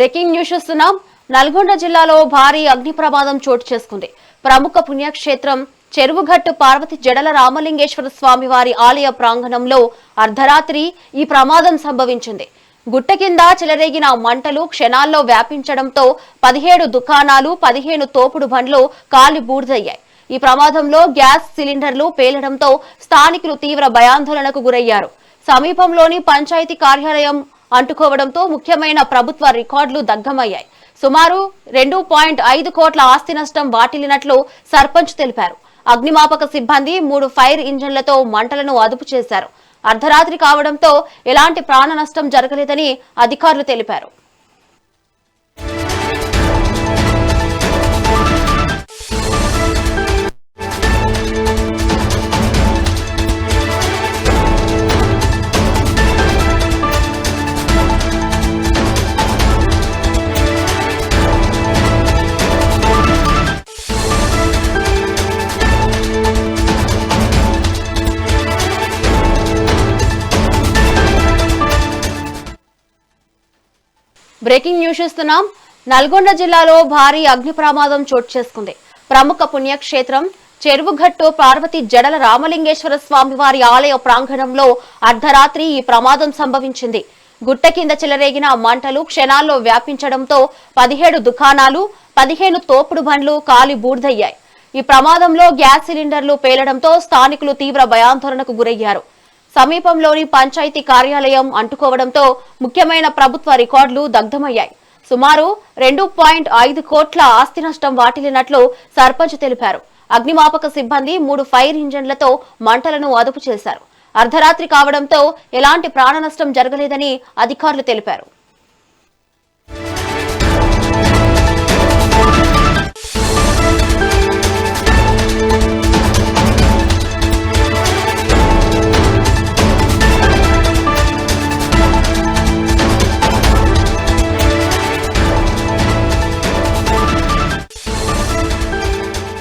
Breaking news చూస్తున్నాం. నల్గొండ జిల్లాలో భారీ అగ్ని ప్రమాదం చోటు చేసుకుంది. ప్రముఖ పుణ్యక్షేత్రం చెరువుగట్టు పార్వతి జడల రామలింగేశ్వర స్వామి వారి ఆలయ ప్రాంగణంలో అర్ధరాత్రి ఈ ప్రమాదం సంభవించింది. గుట్ట కింద చెలరేగిన మంటలు క్షణాల్లో వ్యాపించడంతో 17 దుకాణాలు 15 తోపుడు బండ్లు కాలి బూడిదయ్యాయి. ఈ ప్రమాదంలో గ్యాస్ సిలిండర్లు పేలడంతో స్థానికులు తీవ్ర భయాందోళనకు గురయ్యారు. సమీపంలోని పంచాయతీ కార్యాలయం అంటుకోవడంతో ముఖ్యమైన ప్రభుత్వ రికార్డులు దగ్ధమయ్యాయి. సుమారు 2.5 కోట్ల ఆస్తి నష్టం వాటిల్లినట్లు సర్పంచ్ తెలిపారు. అగ్నిమాపక సిబ్బంది 3 ఫైర్ ఇంజన్లతో మంటలను అదుపు చేశారు. అర్ధరాత్రి కావడంతో ఎలాంటి ప్రాణ నష్టం జరగలేదని అధికారులు తెలిపారు. బ్రేకింగ్ న్యూస్ చూస్తున్నాం. నల్గొండ జిల్లాలో భారీ అగ్ని ప్రమాదం చోటు చేసుకుంది. ప్రముఖ పుణ్యక్షేత్రం చెరువుగట్టు పార్వతి జడల రామలింగేశ్వర స్వామి వారి ఆలయ ప్రాంగణంలో అర్ధరాత్రి ఈ ప్రమాదం సంభవించింది. గుట్ట కింద చెలరేగిన మంటలు క్షణాల్లో వ్యాపించడంతో 17 దుకాణాలు 15 తోపుడు బండ్లు కాలి బూడిదయ్యాయి. ఈ ప్రమాదంలో గ్యాస్ సిలిండర్లు పేలడంతో స్థానికులు తీవ్ర భయాందోళనకు గురయ్యారు. సమీపంలోని పంచాయతీ కార్యాలయం అంటుకోవడంతో ముఖ్యమైన ప్రభుత్వ రికార్డులు దగ్ధమయ్యాయి. సుమారు 2.5 కోట్ల ఆస్తి నష్టం వాటిల్లినట్లు సర్పంచ్ తెలిపారు. అగ్నిమాపక సిబ్బంది 3 ఫైర్ ఇంజన్లతో మంటలను అదుపు చేశారు. అర్ధరాత్రి కావడంతో ఎలాంటి ప్రాణ నష్టం జరగలేదని అధికారులు తెలిపారు.